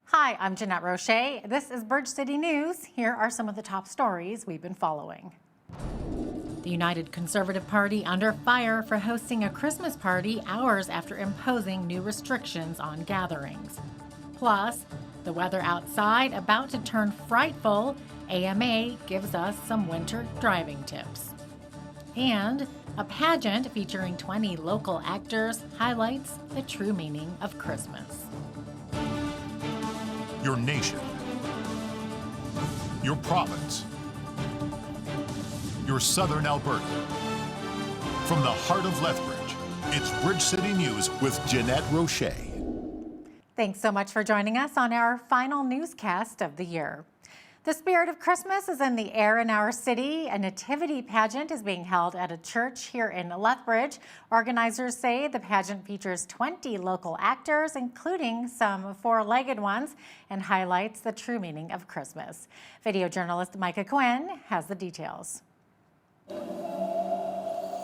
Hi, I'm Jeanette Roche. This is Bridge City News. Here are some of the top stories we've been following. The United Conservative Party under fire for hosting a Christmas party hours after imposing new restrictions on gatherings. Plus, the weather outside about to turn frightful. AMA gives us some winter driving tips. And a pageant featuring 20 local actors highlights the true meaning of Christmas. Your nation, your province, your southern Alberta. From the heart of Lethbridge, it's Bridge City News with Jeanette Roche. Thanks so much for joining us on our final newscast of the year. The spirit of Christmas is in the air in our city. A nativity pageant is being held at a church here in Lethbridge. Organizers say the pageant features 20 local actors, including some four-legged ones, and highlights the true meaning of Christmas. Video journalist Micah Quinn has the details.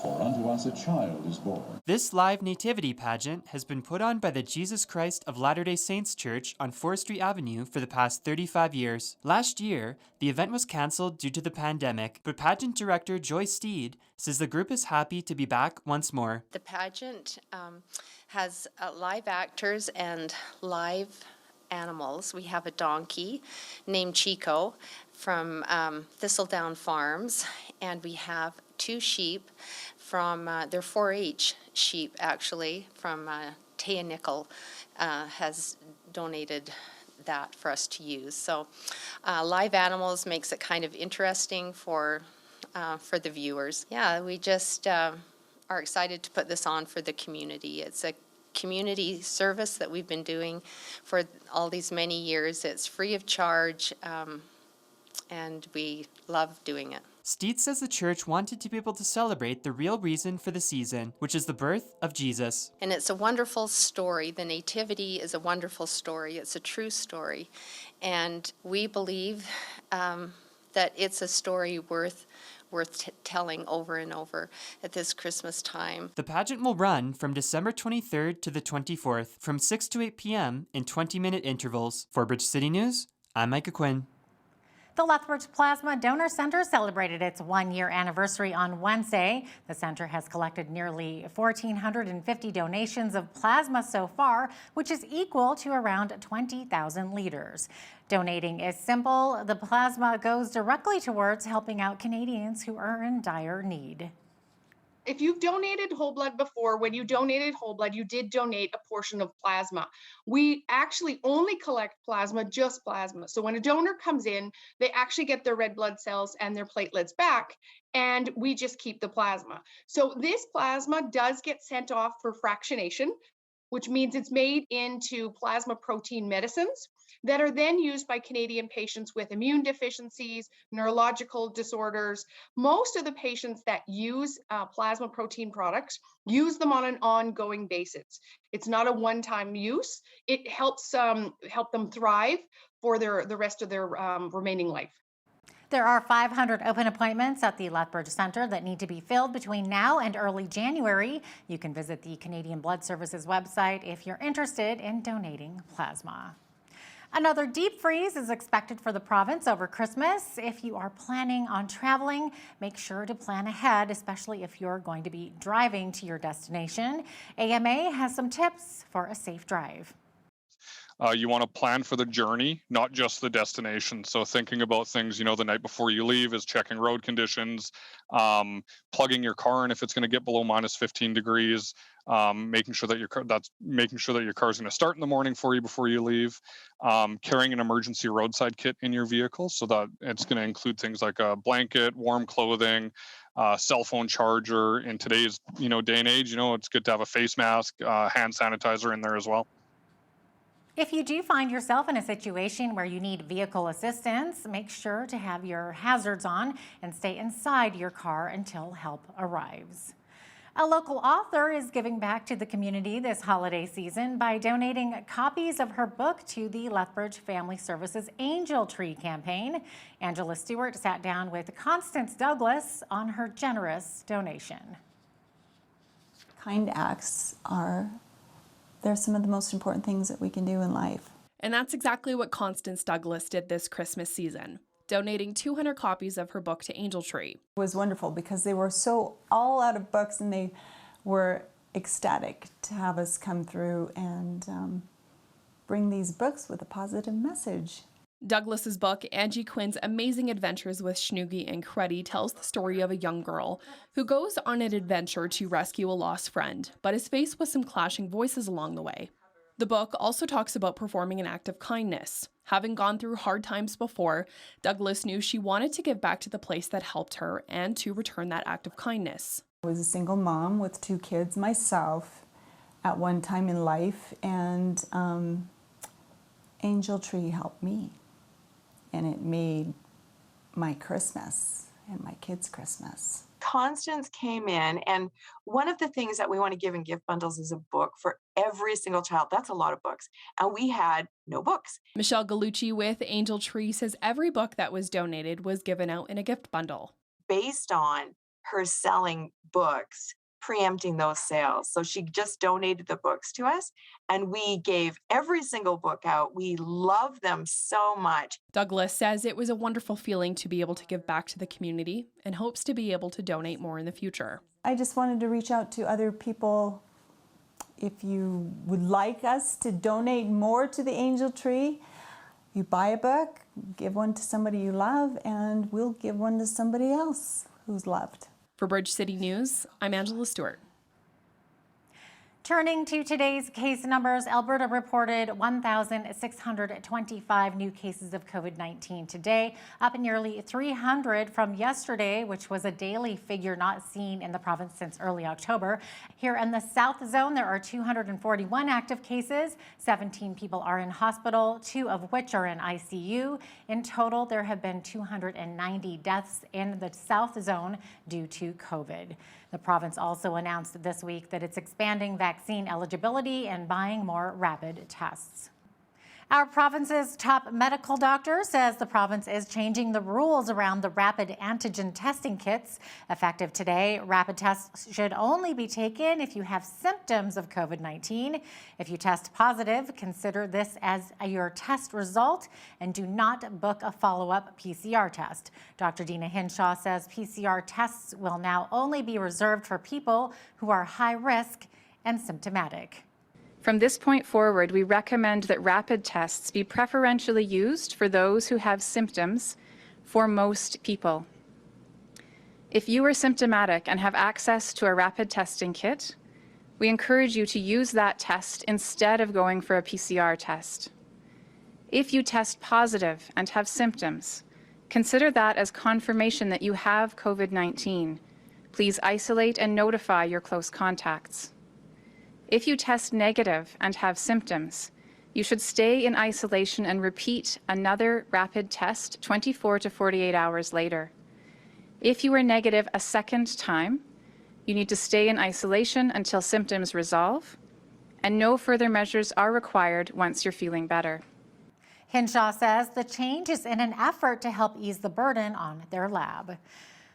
For unto us a child is born. This live nativity pageant has been put on by the Jesus Christ of Latter-day Saints Church on Forestry Avenue for the past 35 years. Last year, the event was cancelled due to the pandemic, but pageant director Joy Steed says the group is happy to be back once more. The pageant has live actors and live animals. We have a donkey named Chico from Thistledown Farms, and we have 2 sheep from, they're 4-H sheep actually, from Taya Nickel has donated that for us to use. So live animals makes it kind of interesting for the viewers. Yeah, we just are excited to put this on for the community. It's a community service that we've been doing for all these many years. It's free of charge, and we love doing it. Steed says the church wanted to be able to celebrate the real reason for the season, which is the birth of Jesus. And it's a wonderful story. The Nativity is a wonderful story. It's a true story. And we believe that it's a story worth telling over and over at this Christmas time. The pageant will run from December 23rd to the 24th from 6 to 8 p.m. in 20-minute intervals. For Bridge City News, I'm Micah Quinn. The Lethbridge Plasma Donor Center celebrated its one-year anniversary on Wednesday. The center has collected nearly 1,450 donations of plasma so far, which is equal to around 20,000 liters. Donating is simple. The plasma goes directly towards helping out Canadians who are in dire need. If you've donated whole blood before, when you donated whole blood, you did donate a portion of plasma. We actually only collect plasma, just plasma. So when a donor comes in, they actually get their red blood cells and their platelets back, and we just keep the plasma. So this plasma does get sent off for fractionation, which means it's made into plasma protein medicines that are then used by Canadian patients with immune deficiencies, neurological disorders. Most of the patients that use plasma protein products use them on an ongoing basis. It's not a one-time use. It helps help them thrive for the rest of their remaining life. There are 500 open appointments at the Lethbridge Center that need to be filled between now and early January. You can visit the Canadian Blood Services website if you're interested in donating plasma. Another deep freeze is expected for the province over Christmas. If you are planning on traveling, make sure to plan ahead, especially if you're going to be driving to your destination. AMA has some tips for a safe drive. You want to plan for the journey, not just the destination. So thinking about things, the night before you leave is checking road conditions, plugging your car in if it's going to get below minus 15 degrees, making sure that your car's going to start in the morning for you before you leave, carrying an emergency roadside kit in your vehicle, so that it's going to include things like a blanket, warm clothing, cell phone charger. In today's day and age, it's good to have a face mask, hand sanitizer in there as well. If you do find yourself in a situation where you need vehicle assistance, make sure to have your hazards on and stay inside your car until help arrives. A local author is giving back to the community this holiday season by donating copies of her book to the Lethbridge Family Services Angel Tree campaign. Angela Stewart sat down with Constance Douglas on her generous donation. Kind acts they're some of the most important things that we can do in life. And that's exactly what Constance Douglas did this Christmas season, donating 200 copies of her book to Angel Tree. It was wonderful because they were so all out of books, and they were ecstatic to have us come through and bring these books with a positive message. Douglas's book, Angie Quinn's Amazing Adventures with Schnoogie and Cruddy, tells the story of a young girl who goes on an adventure to rescue a lost friend, but is faced with some clashing voices along the way. The book also talks about performing an act of kindness. Having gone through hard times before, Douglas knew she wanted to give back to the place that helped her and to return that act of kindness. I was a single mom with 2 kids myself at one time in life, and Angel Tree helped me. And it made my Christmas and my kids' Christmas. Constance came in, and one of the things that we want to give in gift bundles is a book for every single child. That's a lot of books. And we had no books. Michelle Gallucci with Angel Tree says every book that was donated was given out in a gift bundle. Based on her selling books, preempting those sales. So she just donated the books to us, and we gave every single book out. We love them so much. Douglas says it was a wonderful feeling to be able to give back to the community and hopes to be able to donate more in the future. I just wanted to reach out to other people. If you would like us to donate more to the Angel Tree, you buy a book, give one to somebody you love, and we'll give one to somebody else who's loved. For Bridge City News, I'm Angela Stewart. Turning to today's case numbers, Alberta reported 1,625 new cases of COVID-19 today, up nearly 300 from yesterday, which was a daily figure not seen in the province since early October. Here in the South Zone, there are 241 active cases. 17 people are in hospital, 2 of which are in ICU. In total, there have been 290 deaths in the South Zone due to COVID. The province also announced this week that it's expanding vaccine eligibility and buying more rapid tests. Our province's top medical doctor says the province is changing the rules around the rapid antigen testing kits. Effective today, rapid tests should only be taken if you have symptoms of COVID-19. If you test positive, consider this as your test result and do not book a follow-up PCR test. Dr. Dina Hinshaw says PCR tests will now only be reserved for people who are high risk and symptomatic. From this point forward, we recommend that rapid tests be preferentially used for those who have symptoms for most people. If you are symptomatic and have access to a rapid testing kit, we encourage you to use that test instead of going for a PCR test. If you test positive and have symptoms, consider that as confirmation that you have COVID-19. Please isolate and notify your close contacts. If you test negative and have symptoms, you should stay in isolation and repeat another rapid test 24 to 48 hours later. If you are negative a second time, you need to stay in isolation until symptoms resolve, and no further measures are required once you're feeling better. Hinshaw says the change is in an effort to help ease the burden on their lab.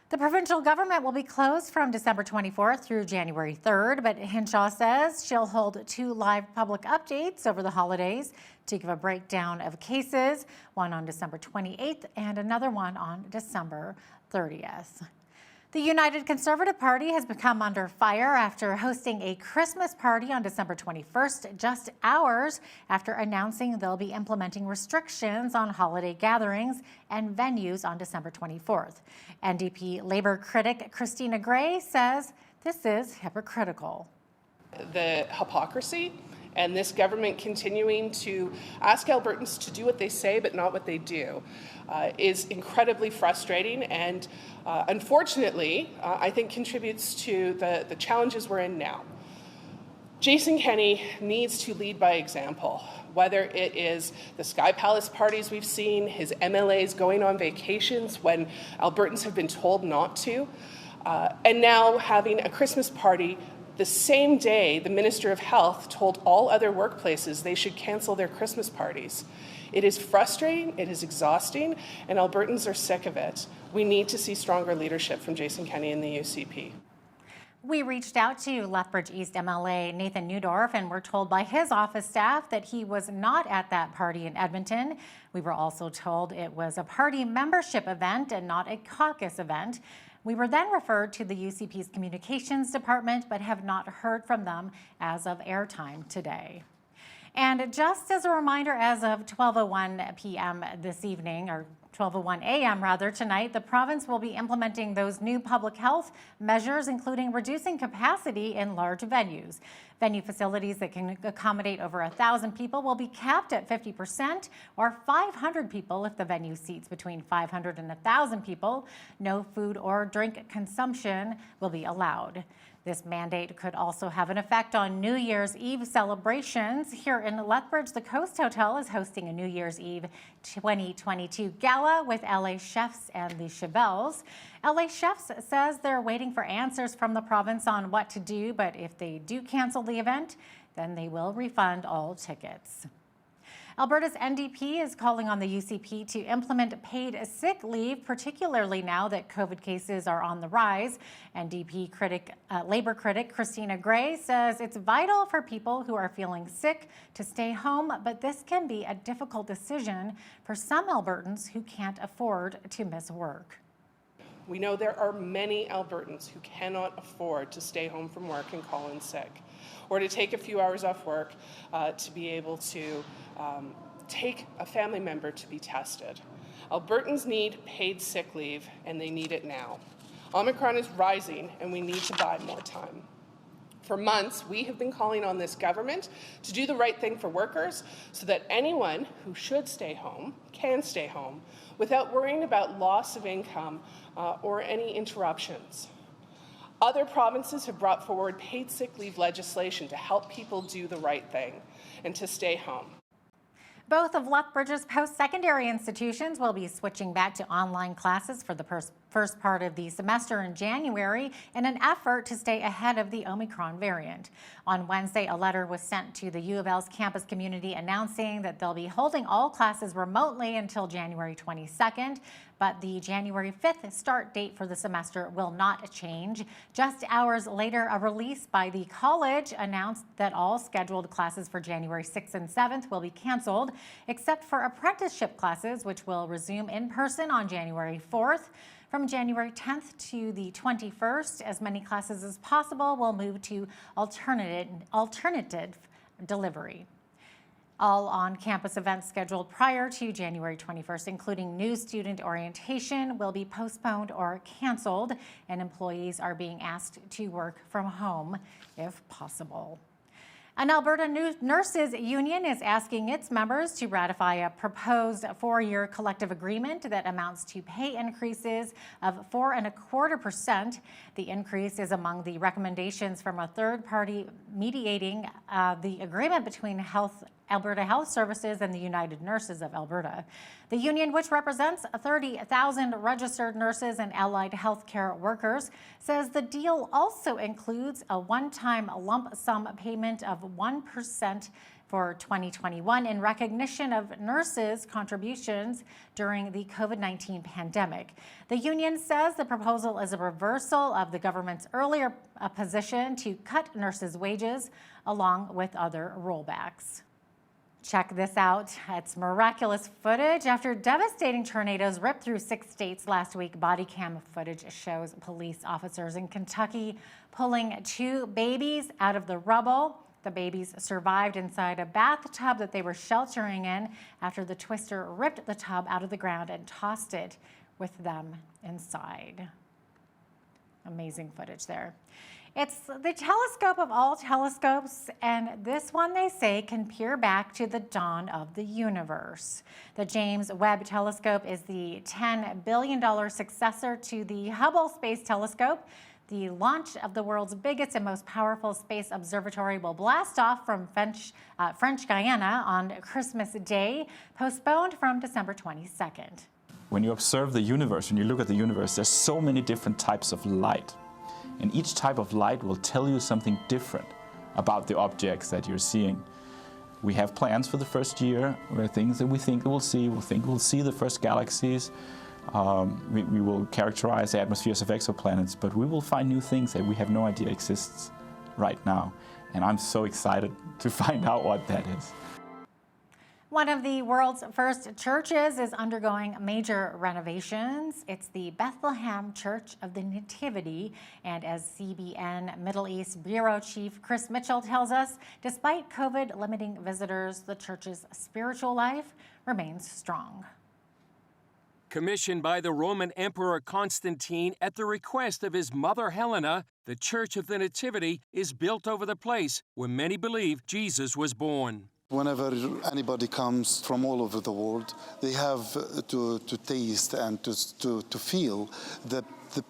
The provincial government will be closed from December 24th through January 3rd, but Hinshaw says she'll hold 2 live public updates over the holidays to give a breakdown of cases, one on December 28th and another one on December 30th. The United Conservative Party has become under fire after hosting a Christmas party on December 21st, just hours after announcing they'll be implementing restrictions on holiday gatherings and venues on December 24th. NDP Labour critic Christina Gray says this is hypocritical. The hypocrisy and this government continuing to ask Albertans to do what they say but not what they do is incredibly frustrating and unfortunately, I think contributes to the challenges we're in now. Jason Kenney needs to lead by example, whether it is the Sky Palace parties we've seen, his MLAs going on vacations when Albertans have been told not to, and now having a Christmas party the same day the Minister of Health told all other workplaces they should cancel their Christmas parties. It is frustrating, it is exhausting, and Albertans are sick of it. We need to see stronger leadership from Jason Kenney and the UCP. We reached out to Lethbridge East MLA Nathan Newdorf and were told by his office staff that he was not at that party in Edmonton. We were also told it was a party membership event and not a caucus event. We were then referred to the UCP's communications department, but have not heard from them as of airtime today. And just as a reminder, as of 12:01 p.m. this evening, or 12:01 a.m. rather, tonight, the province will be implementing those new public health measures, including reducing capacity in large venues. Venue facilities that can accommodate over 1,000 people will be capped at 50%, or 500 people if the venue seats between 500 and 1,000 people. No food or drink consumption will be allowed. This mandate could also have an effect on New Year's Eve celebrations. Here in Lethbridge, the Coast Hotel is hosting a New Year's Eve 2022 gala with LA Chefs and the Chevelles. LA Chefs says they're waiting for answers from the province on what to do, but if they do cancel the event, then they will refund all tickets. Alberta's NDP is calling on the UCP to implement paid sick leave, particularly now that COVID cases are on the rise. NDP labor critic Christina Gray says it's vital for people who are feeling sick to stay home, but this can be a difficult decision for some Albertans who can't afford to miss work. We know there are many Albertans who cannot afford to stay home from work and call in sick, or to take a few hours off work to be able to take a family member to be tested. Albertans need paid sick leave, and they need it now. Omicron is rising, and we need to buy more time. For months, we have been calling on this government to do the right thing for workers so that anyone who should stay home can stay home without worrying about loss of income or any interruptions. Other provinces have brought forward paid sick leave legislation to help people do the right thing and to stay home. Both of Lethbridge's post-secondary institutions will be switching back to online classes for the first part of the semester in January in an effort to stay ahead of the Omicron variant. On Wednesday, a letter was sent to the U of L's campus community announcing that they'll be holding all classes remotely until January 22nd, but the January 5th start date for the semester will not change. Just hours later, a release by the college announced that all scheduled classes for January 6th and 7th will be canceled, except for apprenticeship classes, which will resume in person on January 4th. From January 10th to the 21st, as many classes as possible will move to alternative delivery. All on-campus events scheduled prior to January 21st, including new student orientation, will be postponed or canceled, and employees are being asked to work from home if possible. An Alberta Nurses Union is asking its members to ratify a proposed 4-year collective agreement that amounts to pay increases of 4.25%. The increase is among the recommendations from a third party mediating the agreement between Alberta Health Services and the United Nurses of Alberta. The union, which represents 30,000 registered nurses and allied healthcare workers, says the deal also includes a one-time lump sum payment of 1% for 2021 in recognition of nurses' contributions during the COVID-19 pandemic. The union says the proposal is a reversal of the government's earlier position to cut nurses' wages, along with other rollbacks. Check this out. It's miraculous footage. After devastating tornadoes ripped through 6 states last week, body cam footage shows police officers in Kentucky pulling 2 babies out of the rubble. The babies survived inside a bathtub that they were sheltering in after the twister ripped the tub out of the ground and tossed it with them inside. Amazing footage there. It's the telescope of all telescopes, and this one, they say, can peer back to the dawn of the universe. The James Webb Telescope is the $10 billion successor to the Hubble Space Telescope. The launch of the world's biggest and most powerful space observatory will blast off from French Guiana on Christmas Day, postponed from December 22nd. When you observe the universe, when you look at the universe, there's so many different types of light. And each type of light will tell you something different about the objects that you're seeing. We have plans for the first year where things that we think we'll see the first galaxies. We will characterize the atmospheres of exoplanets, but we will find new things that we have no idea exists right now. And I'm so excited to find out what that is. One of the world's first churches is undergoing major renovations. It's the Bethlehem Church of the Nativity. And as CBN Middle East Bureau Chief Chris Mitchell tells us, despite COVID limiting visitors, the church's spiritual life remains strong. Commissioned by the Roman Emperor Constantine at the request of his mother Helena, the Church of the Nativity is built over the place where many believe Jesus was born. Whenever anybody comes from all over the world, they have to taste and to feel the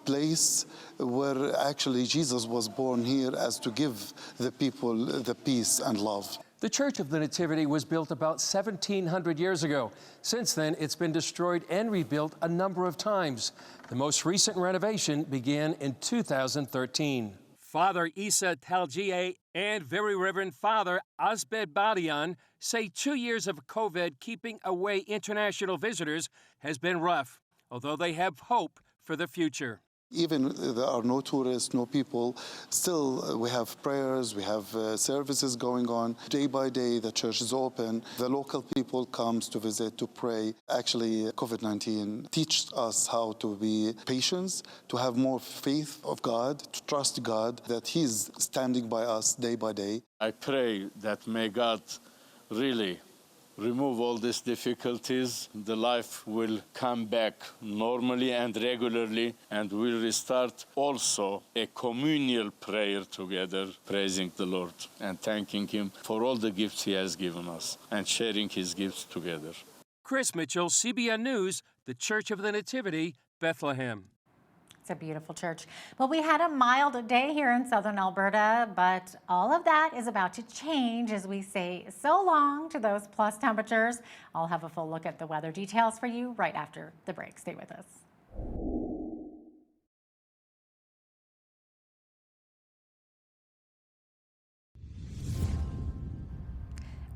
place where actually Jesus was born here, as to give the people the peace and love. The Church of the Nativity was built about 1,700 years ago. Since then, it's been destroyed and rebuilt a number of times. The most recent renovation began in 2013. Father Isa Talgie and Very Reverend Father Asbed Badian say 2 years of COVID keeping away international visitors has been rough, although they have hope for the future. Even if there are no tourists, no people, still we have prayers, we have services going on. Day by day, the church is open. The local people comes to visit, to pray. Actually, COVID-19 teaches us how to be patient, to have more faith of God, to trust God, that He's standing by us day by day. I pray that may God really remove all these difficulties. The life will come back normally and regularly, and we'll restart also a communal prayer together, praising the Lord and thanking Him for all the gifts He has given us and sharing His gifts together. Chris Mitchell, CBN News, the Church of the Nativity, Bethlehem. It's a beautiful church. Well, we had a mild day here in southern Alberta, but all of that is about to change as we say so long to those plus temperatures. I'll have a full look at the weather details for you right after the break. Stay with us.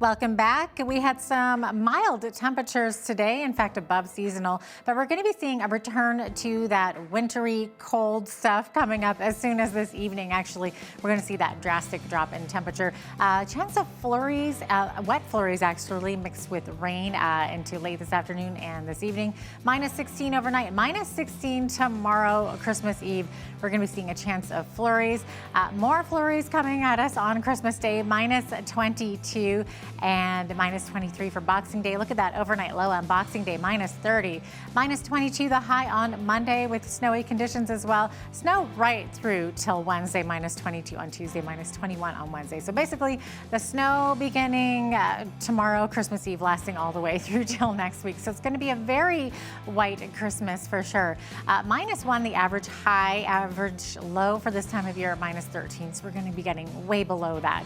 Welcome back. We had some mild temperatures today, in fact, above seasonal, but we're going to be seeing a return to that wintry cold stuff coming up as soon as this evening. Actually, we're going to see that drastic drop in temperature. Chance of flurries, wet flurries actually, mixed with rain into late this afternoon and this evening. Minus 16 overnight, minus 16 tomorrow, Christmas Eve. We're going to be seeing a chance of flurries. More flurries coming at us on Christmas Day, minus 22. And minus 23 for Boxing Day. Look at that overnight low on Boxing Day, minus 30. Minus 22 the high on Monday with snowy conditions as well. Snow right through till Wednesday, minus 22 on Tuesday, minus 21 on Wednesday. So basically the snow beginning tomorrow, Christmas Eve, lasting all the way through till next week. So it's going to be a very white Christmas for sure. Minus 1 the average high, average low for this time of year, minus 13. So we're going to be getting way below that.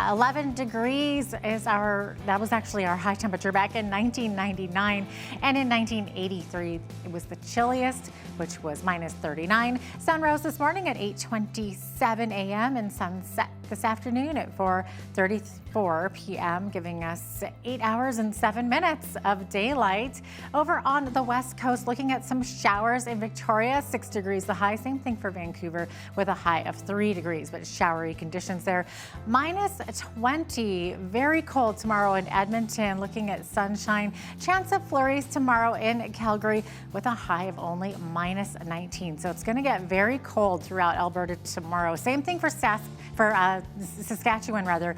11 degrees is that was actually our high temperature back in 1999, and in 1983 it was the chilliest, which was minus 39. Sun rose this morning at 8:27 a.m. and sunset this afternoon at 4:34 p.m., giving us 8 hours and 7 minutes of daylight. Over on the west coast, looking at some showers in Victoria, 6 degrees the high. Same thing for Vancouver with a high of 3 degrees, but showery conditions there. Minus 20, very cold tomorrow in Edmonton, looking at sunshine. Chance of flurries tomorrow in Calgary with a high of only minus 19. So it's going to get very cold throughout Alberta tomorrow. Same thing for Saskatchewan rather.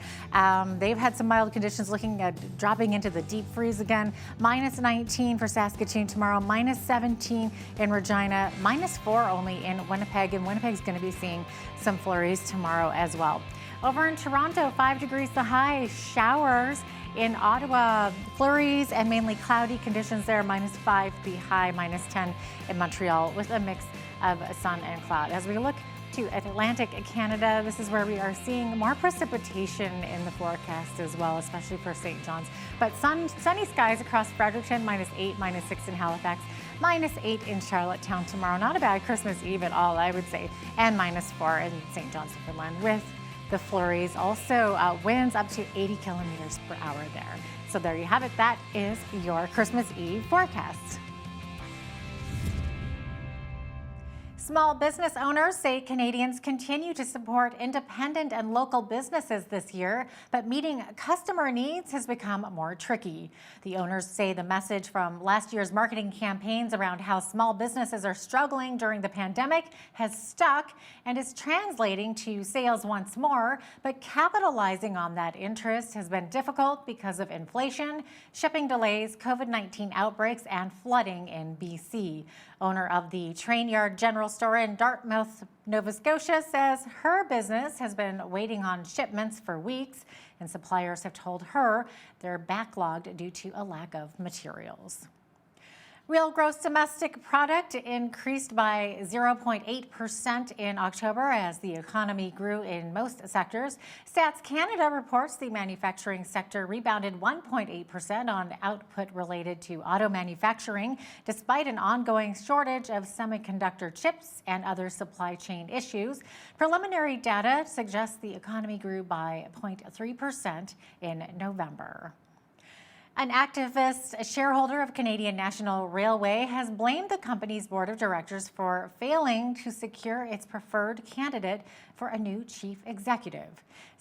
They've had some mild conditions, looking at dropping into the deep freeze again. Minus 19 for Saskatoon tomorrow, minus 17 in Regina, minus 4 only in Winnipeg, and Winnipeg's going to be seeing some flurries tomorrow as well. Over in Toronto, 5 degrees the high, showers. In Ottawa, flurries and mainly cloudy conditions there, minus 5 the high, minus 10 in Montreal with a mix of sun and cloud. As we look to Atlantic Canada, this is where we are seeing more precipitation in the forecast as well, especially for St. John's. But sunny skies across Fredericton, minus 8, minus 6 in Halifax, minus 8 in Charlottetown tomorrow. Not a bad Christmas Eve at all, I would say, and minus 4 in St. John's, Newfoundland with the flurries. Also, winds up to 80 kilometers per hour there. So there you have it. That is your Christmas Eve forecast. Small business owners say Canadians continue to support independent and local businesses this year, but meeting customer needs has become more tricky. The owners say the message from last year's marketing campaigns around how small businesses are struggling during the pandemic has stuck and is translating to sales once more, but capitalizing on that interest has been difficult because of inflation, shipping delays, COVID-19 outbreaks, and flooding in BC. Owner of the Train Yard General Store in Dartmouth, Nova Scotia, says her business has been waiting on shipments for weeks, and suppliers have told her they're backlogged due to a lack of materials. Real gross domestic product increased by 0.8% in October as the economy grew in most sectors. Stats Canada reports the manufacturing sector rebounded 1.8% on output related to auto manufacturing, despite an ongoing shortage of semiconductor chips and other supply chain issues. Preliminary data suggests the economy grew by 0.3% in November. An activist, a shareholder of Canadian National Railway, has blamed the company's board of directors for failing to secure its preferred candidate for a new chief executive.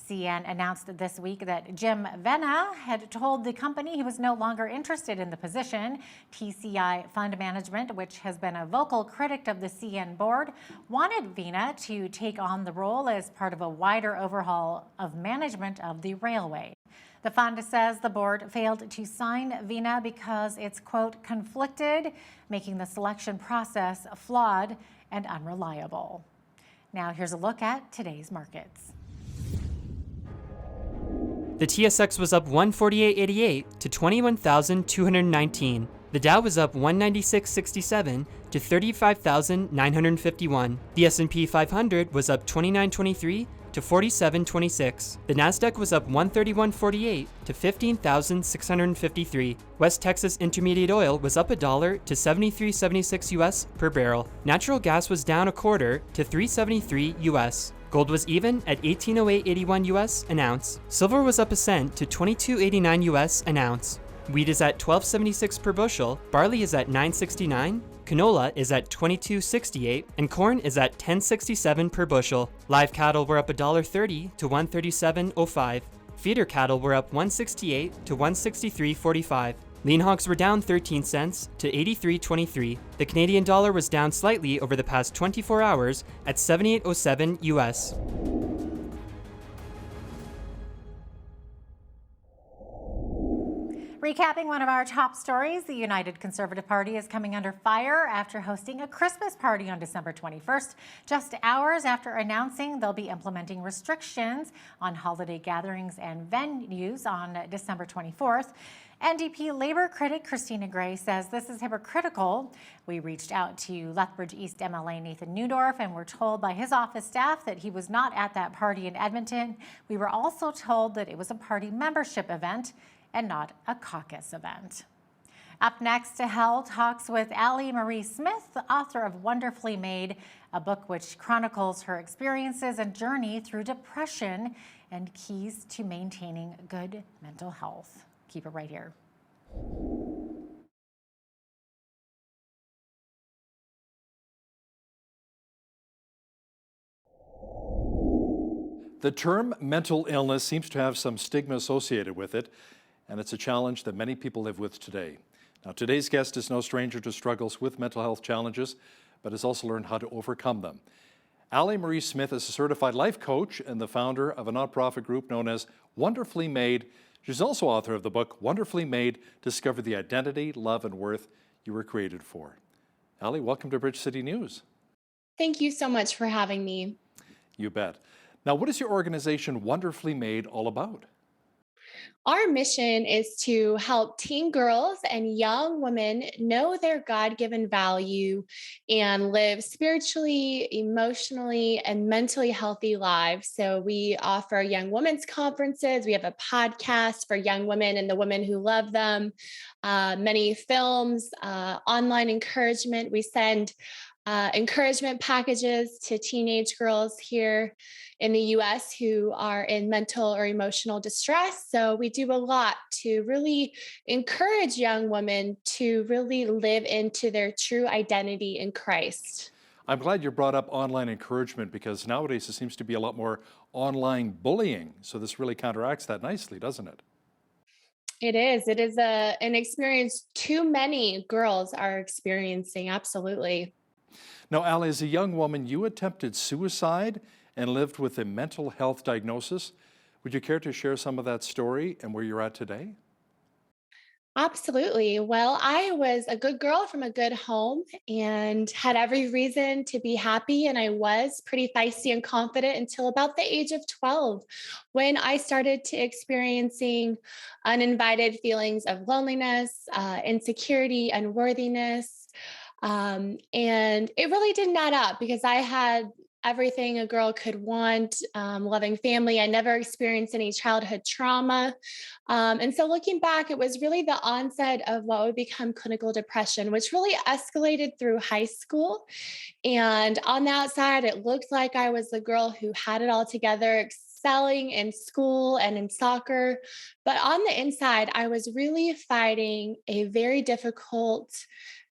CN announced this week that Jim Vena had told the company he was no longer interested in the position. TCI Fund Management, which has been a vocal critic of the CN board, wanted Vena to take on the role as part of a wider overhaul of management of the railway. The fund says the board failed to sign Vena because it's, quote, conflicted, making the selection process flawed and unreliable. Now here's a look at today's markets. The TSX was up 148.88 to 21,219. The Dow was up 196.67 to 35,951. The S&P 500 was up 29.23 to 47.26. The Nasdaq was up 131.48 to 15,653. West Texas Intermediate Oil was up $1 to 73.76 US per barrel. Natural gas was down a quarter to 3.73 US. Gold was even at 1808.81 US an ounce. Silver was up a cent to 22.89 US an ounce. Wheat is at 12.76 per bushel. Barley is at 9.69. Canola is at $22.68, and corn is at $10.67 per bushel. Live cattle were up $1.30 to $137.05. Feeder cattle were up $1.68 to $163.45. Lean hogs were down 13 cents to 83.23. The Canadian dollar was down slightly over the past 24 hours at 78.07 US. Recapping one of our top stories, the United Conservative Party is coming under fire after hosting a Christmas party on December 21st, just hours after announcing they'll be implementing restrictions on holiday gatherings and venues on December 24th. NDP Labour critic Christina Gray says this is hypocritical. We reached out to Lethbridge East MLA Nathan Newdorf and were told by his office staff that he was not at that party in Edmonton. We were also told that it was a party membership event and not a caucus event. Up next, Hell talks with Allie Marie Smith, the author of Wonderfully Made, a book which chronicles her experiences and journey through depression and keys to maintaining good mental health. Keep it right here. The term mental illness seems to have some stigma associated with it, and it's a challenge that many people live with today. Now, today's guest is no stranger to struggles with mental health challenges, but has also learned how to overcome them. Allie Marie Smith is a certified life coach and the founder of a nonprofit group known as Wonderfully Made. She's also author of the book, Wonderfully Made, Discover the Identity, Love, and Worth You Were Created For. Allie, welcome to Bridge City News. Thank you so much for having me. You bet. Now, what is your organization Wonderfully Made all about? Our mission is to help teen girls and young women know their God-given value and live spiritually, emotionally, and mentally healthy lives. So we offer young women's conferences. We have a podcast for young women and the women who love them, many films, online encouragement. We send encouragement packages to teenage girls here in the US who are in mental or emotional distress. So we do a lot to really encourage young women to really live into their true identity in Christ. I'm glad you brought up online encouragement, because nowadays there seems to be a lot more online bullying. So this really counteracts that nicely, doesn't it? It is. It is an experience too many girls are experiencing. Absolutely. Now, Allie, as a young woman, you attempted suicide and lived with a mental health diagnosis. Would you care to share some of that story and where you're at today? Absolutely. Well, I was a good girl from a good home and had every reason to be happy. And I was pretty feisty and confident until about the age of 12, when I started to experiencing uninvited feelings of loneliness, insecurity, unworthiness. And it really didn't add up because I had everything a girl could want, loving family. I never experienced any childhood trauma. And so looking back, it was really the onset of what would become clinical depression, which really escalated through high school. And on the outside, it looked like I was the girl who had it all together, excelling in school and in soccer. But on the inside, I was really fighting a very difficult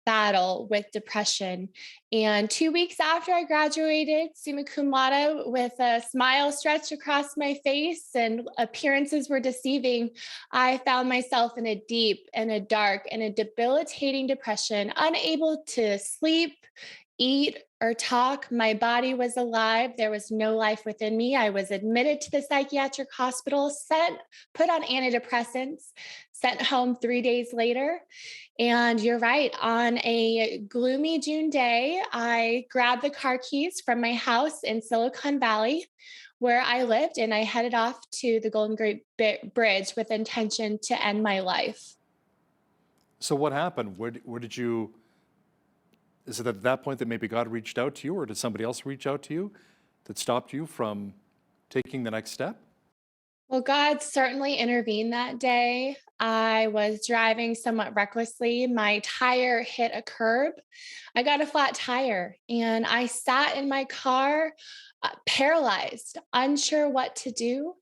battle with depression. And 2 weeks after I graduated, summa cum laude, with a smile stretched across my face and appearances were deceiving, I found myself in a deep and a dark and a debilitating depression, unable to sleep, eat, or talk. My body was alive. There was no life within me. I was admitted to the psychiatric hospital, put on antidepressants, sent home 3 days later. And you're right, on a gloomy June day, I grabbed the car keys from my house in Silicon Valley, where I lived, and I headed off to the Golden Gate Bridge with intention to end my life. So what happened? Where did you, is it at that point that maybe God reached out to you, or did somebody else reach out to you that stopped you from taking the next step? Well, God certainly intervened that day. I was driving somewhat recklessly. My tire hit a curb. I got a flat tire and I sat in my car, paralyzed, unsure what to do.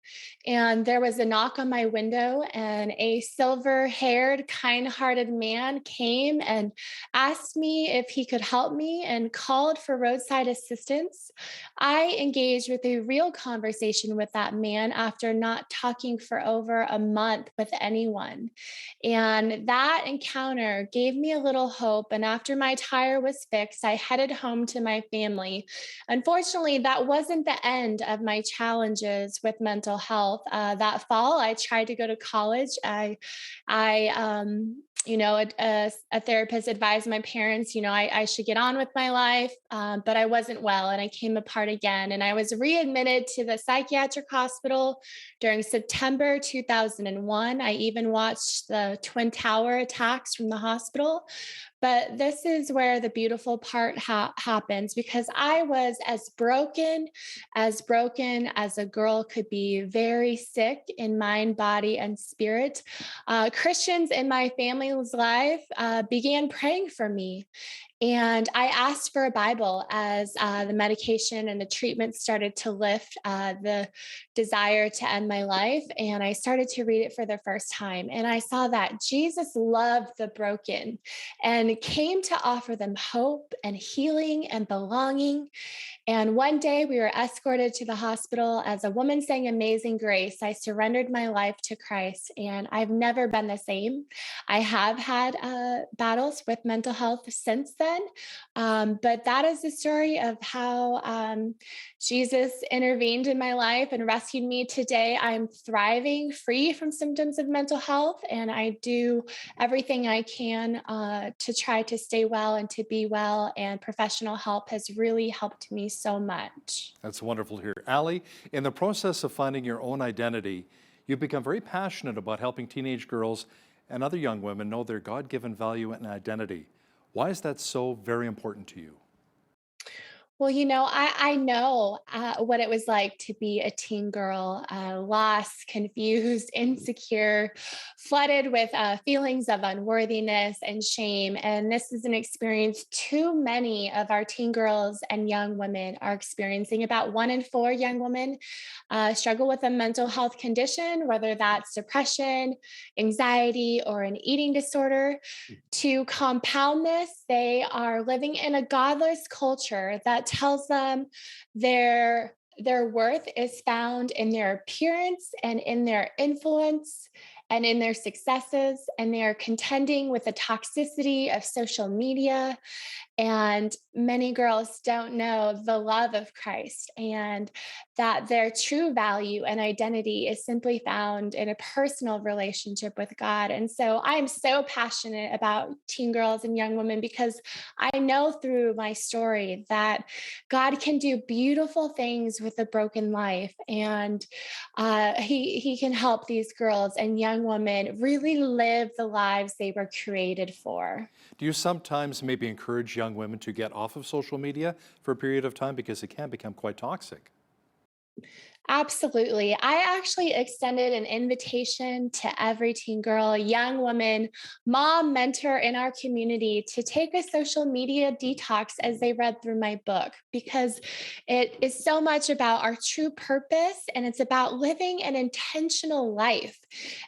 And there was a knock on my window, and a silver haired, kind hearted man came and asked me if he could help me and called for roadside assistance. I engaged with a real conversation with that man after not talking for over a month with anyone. And that encounter gave me a little hope. And after my tire was fixed, I headed home to my family. Unfortunately, that wasn't the end of my challenges with mental health. That fall, I tried to go to college. A therapist advised my parents, I should get on with my life, but I wasn't well, and I came apart again. And I was readmitted to the psychiatric hospital during September 2001. I even watched the Twin Tower attacks from the hospital. But this is where the beautiful part happens, because I was as broken as a girl could be, very sick in mind, body, and spirit. Christians in my family's life began praying for me. And I asked for a Bible as the medication and the treatment started to lift the desire to end my life. And I started to read it for the first time. And I saw that Jesus loved the broken and came to offer them hope and healing and belonging. And one day we were escorted to the hospital as a woman sang Amazing Grace. I surrendered my life to Christ, and I've never been the same. I have had battles with mental health since then, but that is the story of how Jesus intervened in my life and rescued me. Today, I'm thriving, free from symptoms of mental health, and I do everything I can to try to stay well and to be well, and professional help has really helped me so much. That's wonderful to hear. Allie, in the process of finding your own identity, you've become very passionate about helping teenage girls and other young women know their God-given value and identity. Why is that so very important to you? Well, I know what it was like to be a teen girl, lost, confused, insecure, flooded with feelings of unworthiness and shame. And this is an experience too many of our teen girls and young women are experiencing. About 1 in 4 young women struggle with a mental health condition, whether that's depression, anxiety, or an eating disorder. To compound this, they are living in a godless culture that tells them their worth is found in their appearance and in their influence and in their successes, and they are contending with the toxicity of social media. And many girls don't know the love of Christ and that their true value and identity is simply found in a personal relationship with God. And so I am so passionate about teen girls and young women because I know through my story that God can do beautiful things with a broken life. And he can help these girls and young women really live the lives they were created for. Do you sometimes maybe encourage young women to get off of social media for a period of time because it can become quite toxic? Absolutely. I actually extended an invitation to every teen girl, young woman, mom, mentor in our community to take a social media detox as they read through my book, because it is so much about our true purpose and it's about living an intentional life.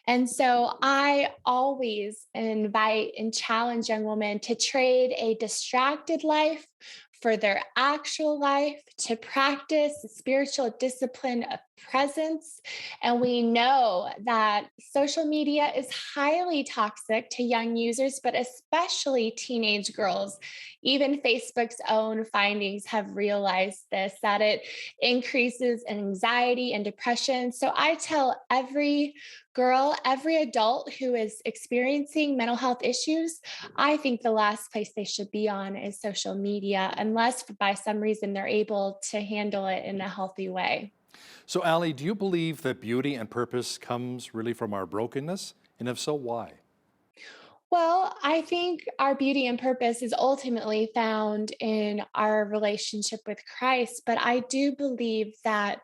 And so I always invite and challenge young women to trade a distracted life for their actual life, to practice the spiritual discipline of presence. And we know that social media is highly toxic to young users, but especially teenage girls. Even Facebook's own findings have realized this, that it increases anxiety and depression. So I tell every girl, every adult who is experiencing mental health issues, I think the last place they should be on is social media, unless by some reason they're able to handle it in a healthy way. So, Allie, do you believe that beauty and purpose comes really from our brokenness? And if so, why? Well, I think our beauty and purpose is ultimately found in our relationship with Christ, but I do believe that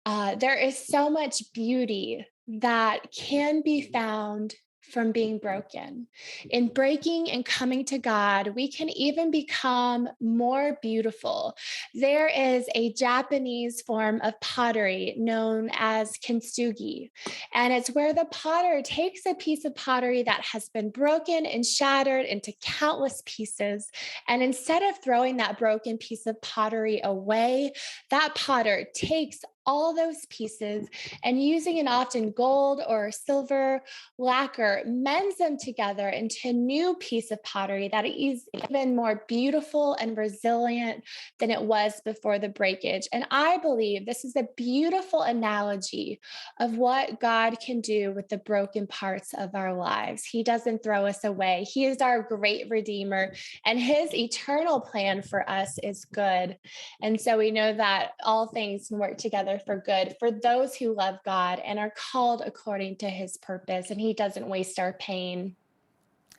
there is so much beauty that can be found from being broken. In breaking and coming to God, we can even become more beautiful. There is a Japanese form of pottery known as kintsugi, and it's where the potter takes a piece of pottery that has been broken and shattered into countless pieces. And instead of throwing that broken piece of pottery away, that potter takes all those pieces and using an often gold or silver lacquer mends them together into a new piece of pottery that is even more beautiful and resilient than it was before the breakage. And I believe this is a beautiful analogy of what God can do with the broken parts of our lives. He doesn't throw us away. He is our great redeemer, and his eternal plan for us is good. And so we know that all things can work together for good for those who love God and are called according to his purpose, and he doesn't waste our pain.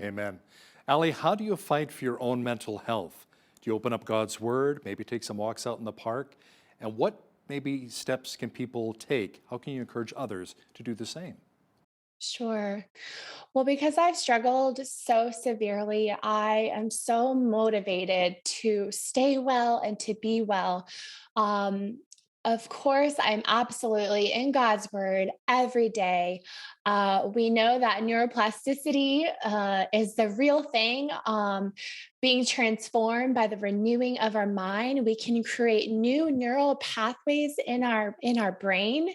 Amen. Allie, how do you fight for your own mental health? Do you open up God's word, maybe take some walks out in the park? And what maybe steps can people take? How can you encourage others to do the same? Sure. Well, because I've struggled so severely, I am so motivated to stay well and to be well. Um, of course, I'm absolutely in God's word every day. We know that neuroplasticity is the real thing. Being transformed by the renewing of our mind, we can create new neural pathways in our brain.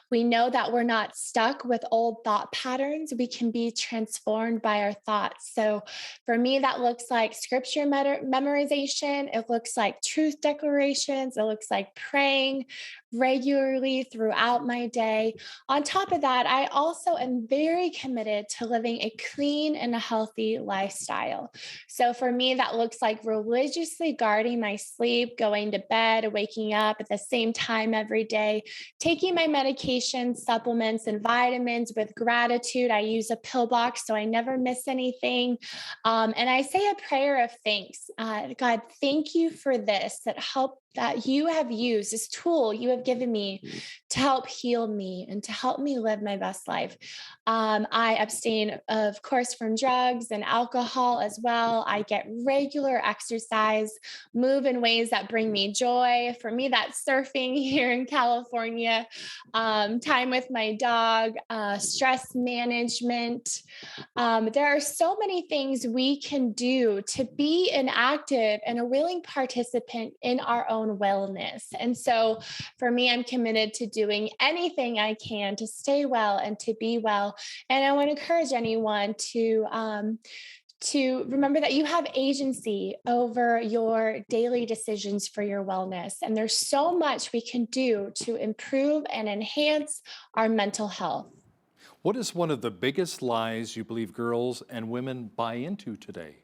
We know that we're not stuck with old thought patterns. We can be transformed by our thoughts. So for me, that looks like scripture memorization. It looks like truth declarations. It looks like praying regularly throughout my day. On top of that, I also am very committed to living a clean and a healthy lifestyle. So for me, that looks like religiously guarding my sleep, going to bed, waking up at the same time every day, taking my medications, supplements, and vitamins with gratitude. I use a pill box so I never miss anything. And I say a prayer of thanks. God, thank you for this, that that you have used, this tool you have given me to help heal me and to help me live my best life. I abstain, of course, from drugs and alcohol as well. I get regular exercise, move in ways that bring me joy. For me, that's surfing here in California, time with my dog, stress management. There are so many things we can do to be an active and a willing participant in our own wellness. And so for me, I'm committed to doing anything I can to stay well and to be well. And I want to encourage anyone to remember that you have agency over your daily decisions for your wellness. And there's so much we can do to improve and enhance our mental health. What is one of the biggest lies you believe girls and women buy into today?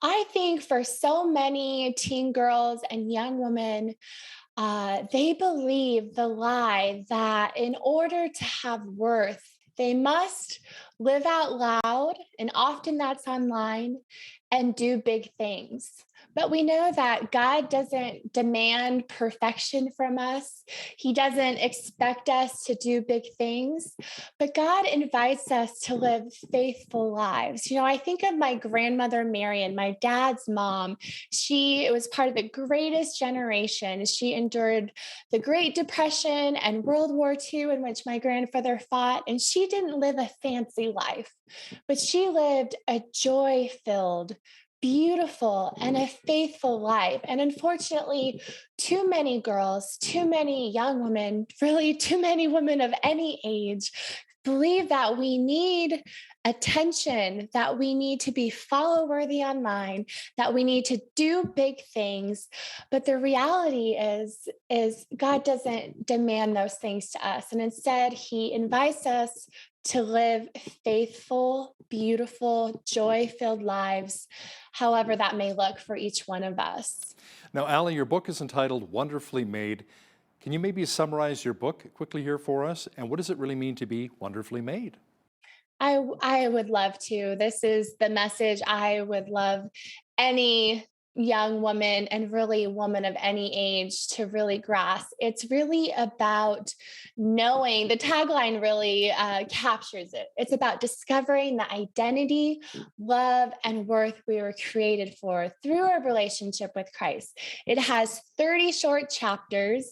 I think for so many teen girls and young women, they believe the lie that in order to have worth, they must live out loud, and often that's online, and do big things. But we know that God doesn't demand perfection from us. He doesn't expect us to do big things, but God invites us to live faithful lives. You know, I think of my grandmother, Marion, my dad's mom. She was part of the greatest generation. She endured the Great Depression and World War II, in which my grandfather fought, and she didn't live a fancy life, but she lived a joy-filled, beautiful, and a faithful life. And unfortunately, too many girls, too many young women, really too many women of any age believe that we need attention, that we need to be follow worthy online, that we need to do big things. But the reality is God doesn't demand those things to us. And instead, he invites us to live faithful, beautiful, joy-filled lives, however that may look for each one of us. Now, Allie, your book is entitled Wonderfully Made. Can you maybe summarize your book quickly here for us? And what does it really mean to be wonderfully made? I would love to. This is the message I would love any young woman and really woman of any age to really grasp. It's really about knowing, the tagline really captures it. It's about discovering the identity, love, and worth we were created for through our relationship with Christ. It has 30 short chapters.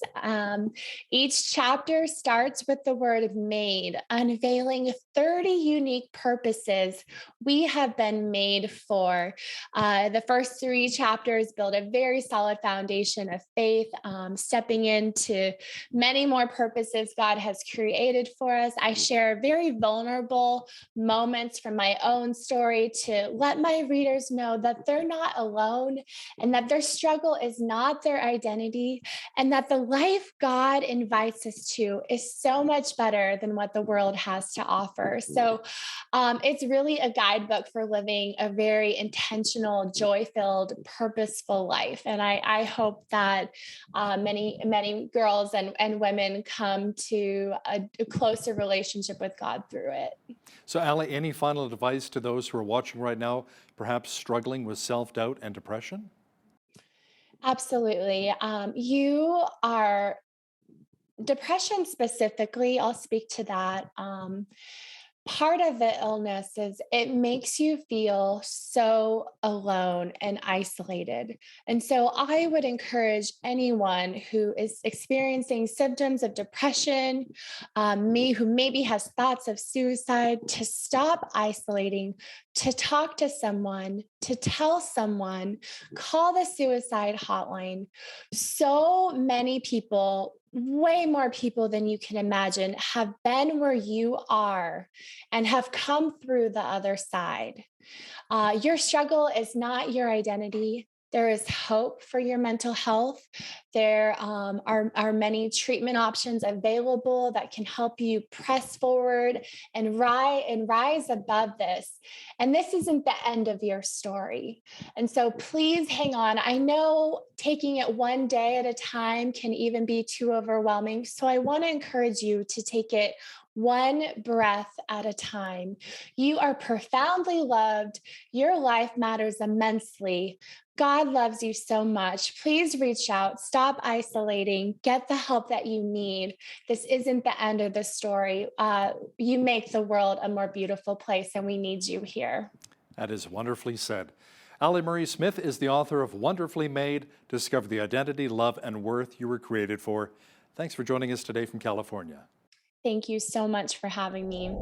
Each chapter starts with the word made, unveiling 30 unique purposes we have been made for. The first 3 chapters build a very solid foundation of faith, stepping into many more purposes God has created for us. I share very vulnerable moments from my own story to let my readers know that they're not alone and that their struggle is not their identity, and that the life God invites us to is so much better than what the world has to offer. So it's really a guidebook for living a very intentional, joy-filled, purposeful life. And I hope that many girls and women come to a closer relationship with God through it. So, Allie, any final advice to those who are watching right now, perhaps struggling with self-doubt and depression? Absolutely. Depression specifically, I'll speak to that. Part of the illness is it makes you feel so alone and isolated. And so I would encourage anyone who is experiencing symptoms of depression, who maybe has thoughts of suicide, to stop isolating, to talk to someone, to tell someone, call the suicide hotline. So many people, way more people than you can imagine, have been where you are and have come through the other side. Your struggle is not your identity. There is hope for your mental health. There are many treatment options available that can help you press forward and rise above this. And this isn't the end of your story. And so please hang on. I know taking it one day at a time can even be too overwhelming. So I want to encourage you to take it one breath at a time. You are profoundly loved. Your life matters immensely. God loves you so much. Please reach out, stop isolating, get the help that you need. This isn't the end of the story. You make the world a more beautiful place, and we need you here. That is wonderfully said. Allie Marie Smith is the author of Wonderfully Made, Discover the Identity, Love, and Worth You Were Created For. Thanks for joining us today from California. Thank you so much for having me.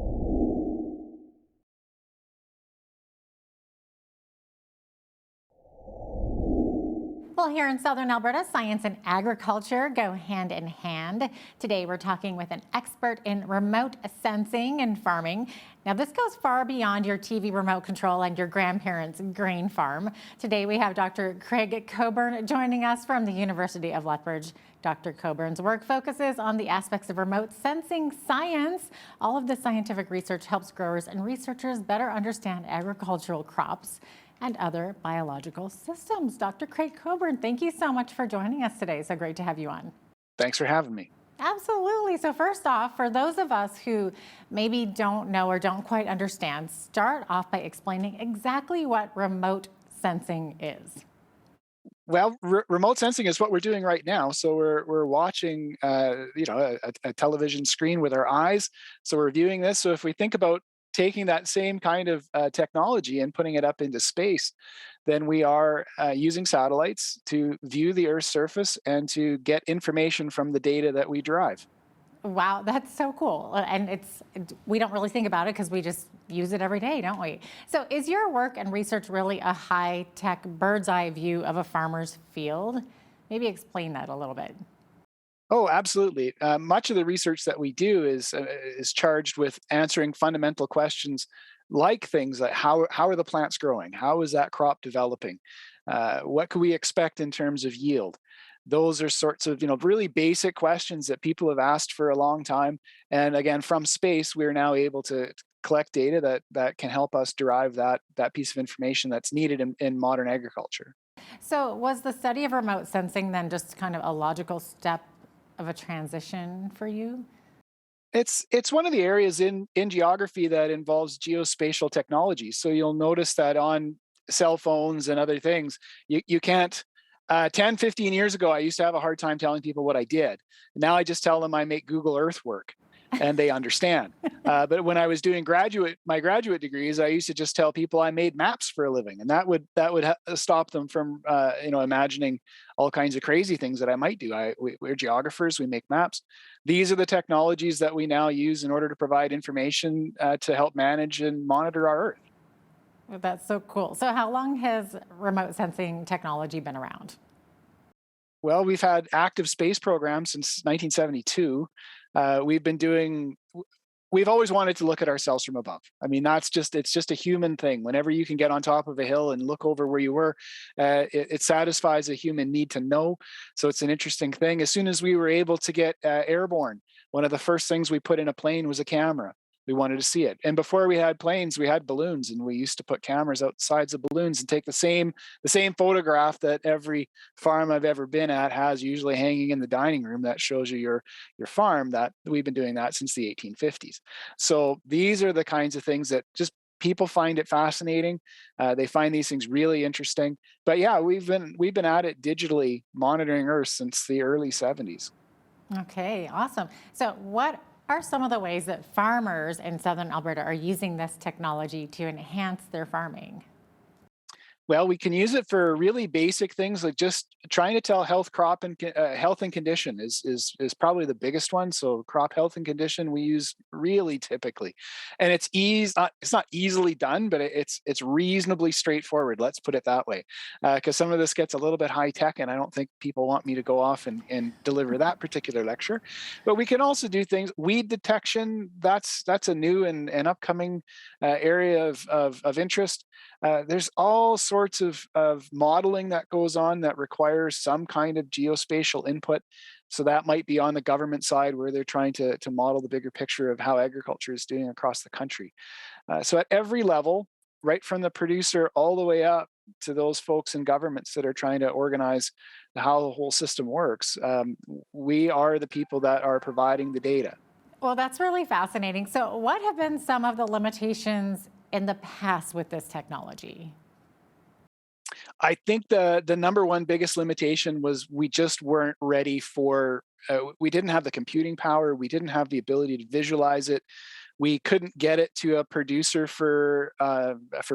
Well, here in southern Alberta, science and agriculture go hand in hand. Today, we're talking with an expert in remote sensing and farming. Now, this goes far beyond your TV remote control and your grandparents' grain farm. Today, we have Dr. Craig Coburn joining us from the University of Lethbridge. Dr. Coburn's work focuses on the aspects of remote sensing science. All of the scientific research helps growers and researchers better understand agricultural crops and other biological systems. Dr. Craig Coburn, thank you so much for joining us today. So great to have you on. Thanks for having me. Absolutely. So first off, for those of us who maybe don't know or don't quite understand, start off by explaining exactly what remote sensing is. Well, remote sensing is what we're doing right now. So we're watching, a television screen with our eyes. So we're viewing this. So if we think about taking that same kind of technology and putting it up into space, then we are using satellites to view the Earth's surface and to get information from the data that we derive. Wow, that's so cool. And we don't really think about it because we just use it every day, don't we? So is your work and research really a high-tech bird's eye view of a farmer's field? Maybe explain that a little bit. Oh, absolutely. Much of the research that we do is charged with answering fundamental questions like things like how are the plants growing? How is that crop developing? What could we expect in terms of yield? Those are sorts of really basic questions that people have asked for a long time. And again, from space, we're now able to collect data that can help us derive that piece of information that's needed in modern agriculture. So was the study of remote sensing then just kind of a logical step of a transition for you? It's one of the areas in geography that involves geospatial technology. So you'll notice that on cell phones and other things, you can't 10, 15 years ago, I used to have a hard time telling people what I did. Now I just tell them I make Google Earth work and they understand. But when I was doing my graduate degrees, I used to just tell people I made maps for a living, and that would stop them from imagining all kinds of crazy things that I might do. We're geographers, we make maps. These are the technologies that we now use in order to provide information to help manage and monitor our Earth. That's so cool. So how long has remote sensing technology been around? Well, we've had active space programs since 1972. We've always wanted to look at ourselves from above. I mean, it's just a human thing. Whenever you can get on top of a hill and look over where you were, it satisfies a human need to know. So it's an interesting thing. As soon as we were able to get airborne, one of the first things we put in a plane was a camera. We wanted to see it. And before we had planes, we had balloons, and we used to put cameras out the sides of balloons and take the same photograph that every farm I've ever been at has, usually hanging in the dining room, that shows you your farm. That we've been doing that since the 1850s. So these are the kinds of things that just people find it fascinating. They find these things really interesting. But yeah, we've been at it digitally monitoring Earth since the early 70s. Okay, awesome. So what are some of the ways that farmers in southern Alberta are using this technology to enhance their farming? Well, we can use it for really basic things like just trying to tell health and condition is probably the biggest one. So crop health and condition we use really typically, and it's not easily done, but it's reasonably straightforward. Let's put it that way, because some of this gets a little bit high tech, and I don't think people want me to go off and deliver that particular lecture. But we can also do things weed detection. That's a new and upcoming area of interest. There's all sorts of modeling that goes on that requires some kind of geospatial input. So that might be on the government side, where they're trying to model the bigger picture of how agriculture is doing across the country. So at every level, right from the producer all the way up to those folks in governments that are trying to organize how the whole system works, we are the people that are providing the data. Well, that's really fascinating. So what have been some of the limitations in the past with this technology? I think the number one biggest limitation was we just weren't ready for. We didn't have the computing power. We didn't have the ability to visualize it. We couldn't get it to a producer for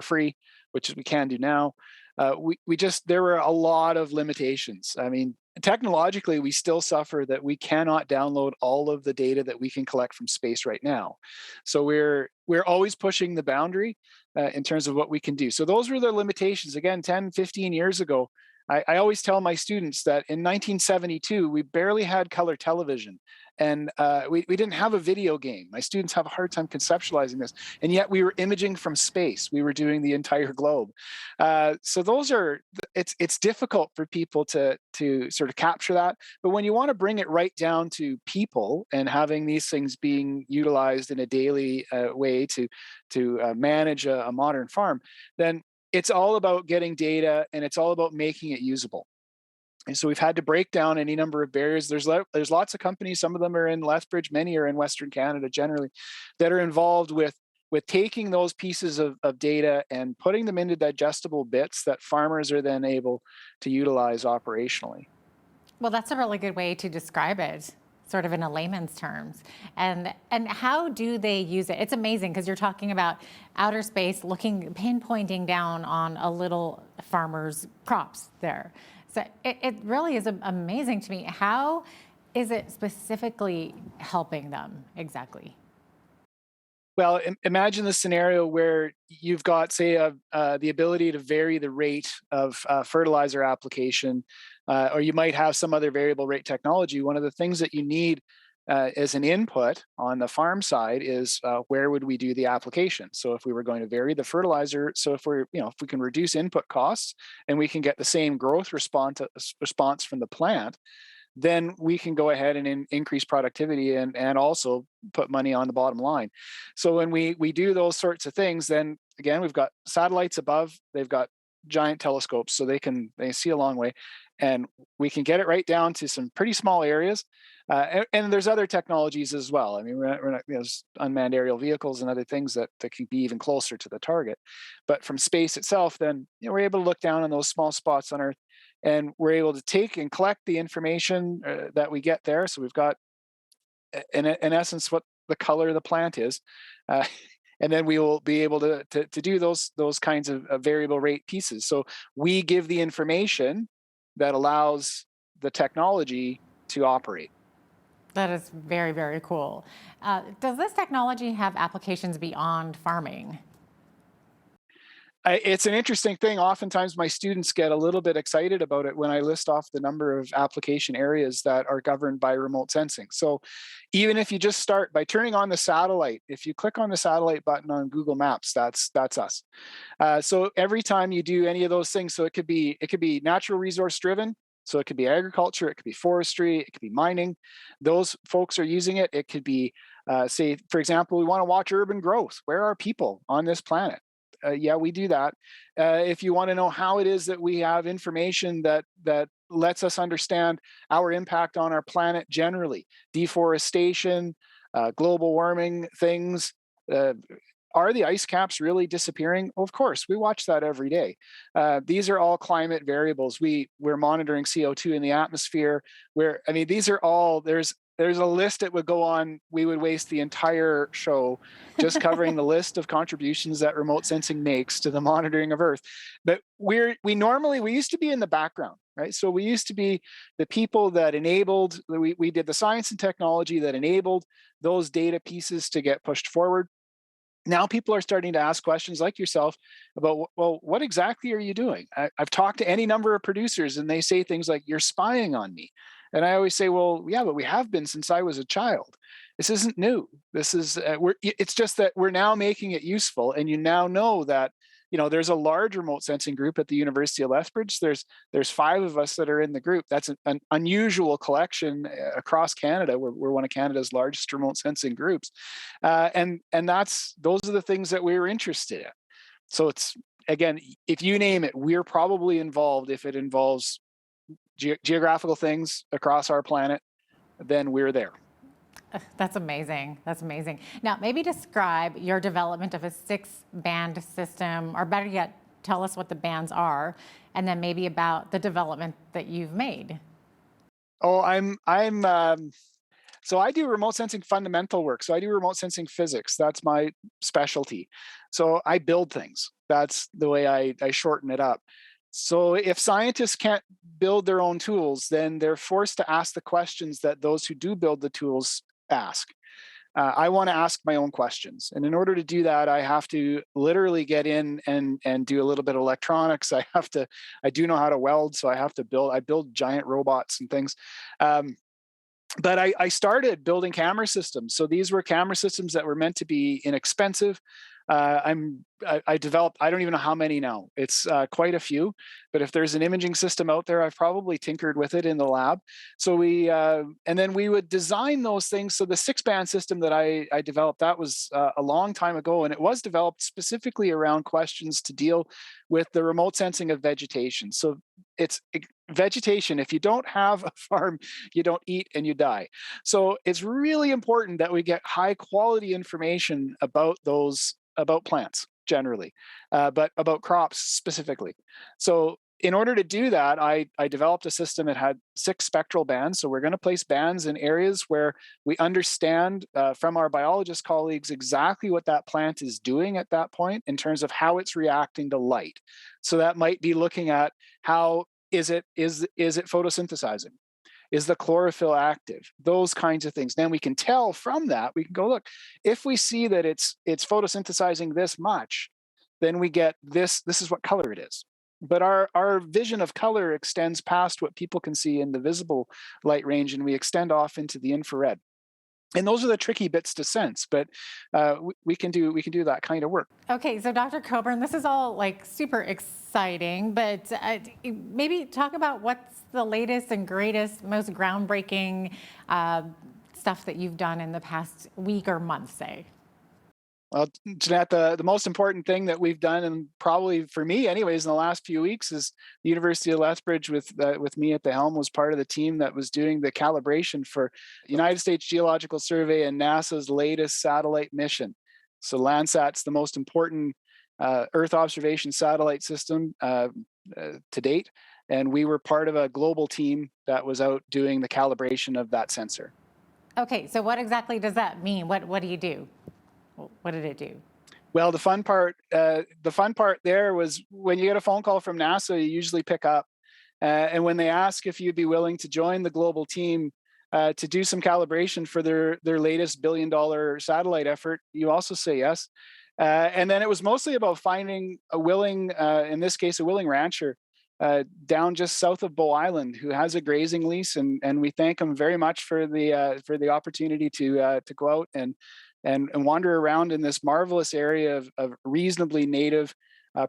free, which we can do now. There were a lot of limitations. I mean, technologically, we still suffer that we cannot download all of the data that we can collect from space right now. So we're always pushing the boundary in terms of what we can do. So those were the limitations. Again, 10, 15 years ago, I always tell my students that in 1972, we barely had color television. And we didn't have a video game. My students have a hard time conceptualizing this. And yet we were imaging from space. We were doing the entire globe. So it's difficult for people to sort of capture that. But when you want to bring it right down to people and having these things being utilized in a daily way to manage a modern farm, then it's all about getting data and it's all about making it usable. And so we've had to break down any number of barriers. There's lots of companies, some of them are in Lethbridge, many are in Western Canada generally, that are involved with taking those pieces of data and putting them into digestible bits that farmers are then able to utilize operationally. Well, that's a really good way to describe it, sort of in a layman's terms. And how do they use it? It's amazing because you're talking about outer space, pinpointing down on a little farmer's crops there. So it really is amazing to me. How is it specifically helping them exactly? Well, imagine the scenario where you've got, say, the ability to vary the rate of fertilizer application, or you might have some other variable rate technology. One of the things that you need as an input on the farm side is where would we do the application? So if we were going to vary the fertilizer, so if we can reduce input costs and we can get the same growth response from the plant, then we can go ahead and increase productivity and also put money on the bottom line. So when we do those sorts of things, then again, we've got satellites above, they've got giant telescopes, so they see a long way, and we can get it right down to some pretty small areas. And there's other technologies as well. I mean, we're not, there's unmanned aerial vehicles and other things that can be even closer to the target. But from space itself, then we're able to look down on those small spots on Earth, and we're able to take and collect the information that we get there. So we've got, in essence, what the color of the plant is. And then we will be able to do those kinds of variable rate pieces. So we give the information that allows the technology to operate. That is very, very cool. Does this technology have applications beyond farming? It's an interesting thing. Oftentimes my students get a little bit excited about it when I list off the number of application areas that are governed by remote sensing. So even if you just start by turning on the satellite, if you click on the satellite button on Google Maps, that's us. So every time you do any of those things, so it could be natural resource driven. So it could be agriculture, it could be forestry, it could be mining. Those folks are using it. It could be, say, for example, we want to watch urban growth. Where are people on this planet? Yeah, we do that. If you want to know how it is that we have information that lets us understand our impact on our planet generally, deforestation, global warming things, are the ice caps really disappearing? Well, of course, we watch that every day. These are all climate variables. We're monitoring CO2 in the atmosphere. These are all, there's a list that would go on. We would waste the entire show just covering the list of contributions that remote sensing makes to the monitoring of Earth. But we used to be in the background, right? So we used to be the people that enabled, we did the science and technology that enabled those data pieces to get pushed forward. Now people are starting to ask questions like yourself about, well, what exactly are you doing? I've talked to any number of producers and they say things like, you're spying on me. And I always say, well, yeah, but we have been since I was a child. This isn't new. This is, it's just that we're now making it useful. And you now know that, there's a large remote sensing group at the University of Lethbridge. There's 5 of us that are in the group. That's an unusual collection across Canada. We're one of Canada's largest remote sensing groups. And those are the things that we're interested in. So it's, again, if you name it, we're probably involved. If it involves geographical things across our planet, then we're there. That's amazing. That's amazing. Now, maybe describe your development of a 6-band system, or better yet, tell us what the bands are, and then maybe about the development that you've made. Oh, so I do remote sensing fundamental work. So I do remote sensing physics. That's my specialty. So I build things. That's the way I shorten it up. So if scientists can't build their own tools, then they're forced to ask the questions that those who do build the tools ask. I want to ask my own questions. And in order to do that, I have to literally get in and do a little bit of electronics. I do know how to weld, so I build giant robots and things. But I started building camera systems. So these were camera systems that were meant to be inexpensive. I developed, I don't even know how many now. It's quite a few, but if there's an imaging system out there, I've probably tinkered with it in the lab. So and then we would design those things. So the 6-band system that I developed, that was a long time ago, and it was developed specifically around questions to deal with the remote sensing of vegetation. So it's vegetation. If you don't have a farm, you don't eat and you die. So it's really important that we get high quality information about plants generally, but about crops specifically. So in order to do that, I developed a system that had 6 spectral bands. So we're going to place bands in areas where we understand from our biologist colleagues exactly what that plant is doing at that point in terms of how it's reacting to light. So that might be looking at how is it photosynthesizing? Is the chlorophyll active? Those kinds of things. Then we can tell from that, we can go, look, if we see that it's photosynthesizing this much, then we get this is what color it is. But our vision of color extends past what people can see in the visible light range, and we extend off into the infrared. And those are the tricky bits to sense, but we can do that kind of work. Okay, so Dr. Coburn, this is all like super exciting, but maybe talk about what's the latest and greatest, most groundbreaking stuff that you've done in the past week or month, say. Well, Jeanette, the most important thing that we've done, and probably for me anyways, in the last few weeks, is the University of Lethbridge with me at the helm was part of the team that was doing the calibration for United States Geological Survey and NASA's latest satellite mission. So Landsat's the most important Earth observation satellite system to date, and we were part of a global team that was out doing the calibration of that sensor. Okay, so what exactly does that mean? What do you do? What did it do? Well, the fun part there was when you get a phone call from NASA, you usually pick up. And when they ask if you'd be willing to join the global team to do some calibration for their latest $1 billion satellite effort, you also say yes. And then it was mostly about finding a willing, in this case, a willing rancher down just south of Bow Island who has a grazing lease, and we thank him very much for the opportunity to go out and wander around in this marvelous area of reasonably native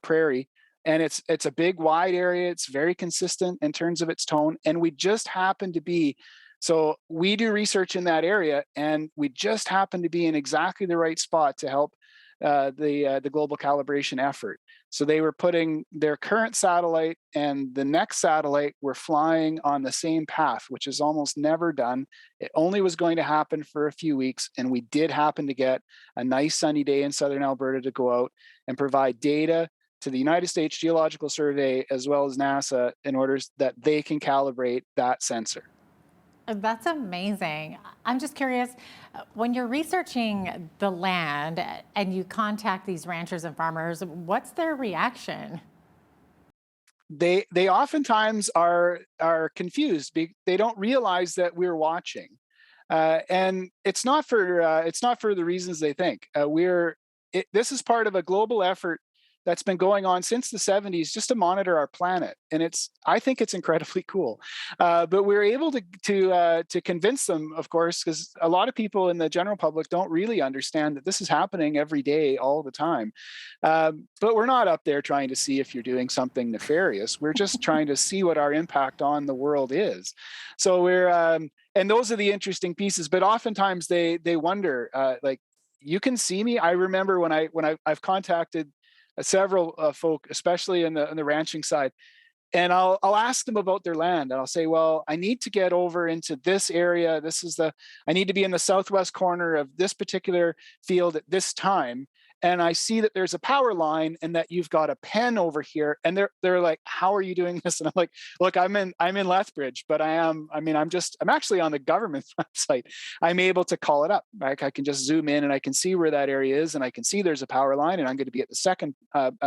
prairie. And it's a big, wide area. It's very consistent in terms of its tone. And we just happen to be, so we do research in that area, and we just happen to be in exactly the right spot to help the global calibration effort. So they were putting their current satellite and the next satellite were flying on the same path, which is almost never done. It only was going to happen for a few weeks, and we did happen to get a nice sunny day in southern Alberta to go out and provide data to the United States Geological Survey as well as NASA in order that they can calibrate that sensor. That's amazing. I'm just curious, when you're researching the land and you contact these ranchers and farmers, what's their reaction? They oftentimes are confused. They don't realize that we're watching, and it's not for the reasons they think. This is part of a global effort that's been going on since the 70s just to monitor our planet, and I think it's incredibly cool. But we're able to convince them, of course, because a lot of people in the general public don't really understand that this is happening every day, all the time. But we're not up there trying to see if you're doing something nefarious. We're just trying to see what our impact on the world is. So and those are the interesting pieces. But oftentimes they wonder, like, you can see me. I remember when I've contacted several folk, especially in the ranching side, and I'll ask them about their land, and I'll say, well, I need to get over into this area. I need to be in the southwest corner of this particular field at this time. and I see that there's a power line and that you've got a pen over here, and they're like, how are you doing this? And I'm like, look, I'm in Lethbridge, but I'm actually on the government website. I'm able to call it up. Like, I can just zoom in and I can see where that area is, and I can see there's a power line, and I'm going to be at the second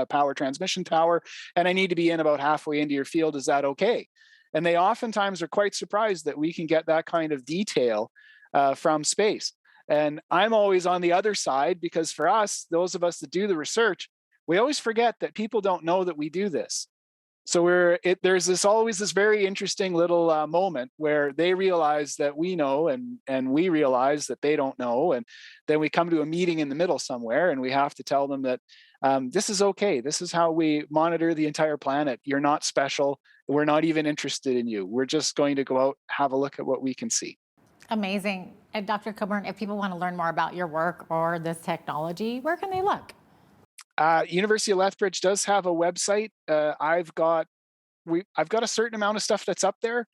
power transmission tower, and I need to be in about halfway into your field. Is that okay? And they oftentimes are quite surprised that we can get that kind of detail from space. And I'm always on the other side, because for us, those of us that do the research, we always forget that people don't know that we do this. So there's always this very interesting little moment where they realize that we know, and we realize that they don't know. And then we come to a meeting in the middle somewhere, and we have to tell them that this is okay. This is how we monitor the entire planet. You're not special. We're not even interested in you. We're just going to go out, have a look at what we can see. Amazing. And Dr. Coburn, if people want to learn more about your work or this technology, where can they look? University of Lethbridge does have a website. I've got a certain amount of stuff that's up there.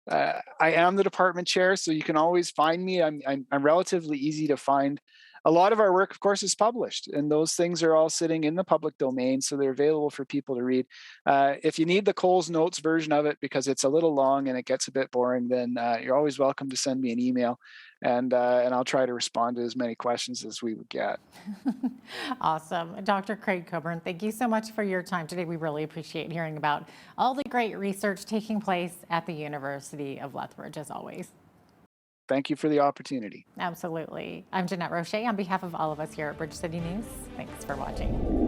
I am the department chair, so you can always find me. I'm relatively easy to find. A lot of our work, of course, is published, and those things are all sitting in the public domain, so they're available for people to read. If you need the Coles Notes version of it because it's a little long and it gets a bit boring, then you're always welcome to send me an email, and I'll try to respond to as many questions as we would get. Awesome. Dr. Craig Coburn, thank you so much for your time today. We really appreciate hearing about all the great research taking place at the University of Lethbridge, as always. Thank you for the opportunity. Absolutely. I'm Jeanette Roche on behalf of all of us here at Bridge City News. Thanks for watching.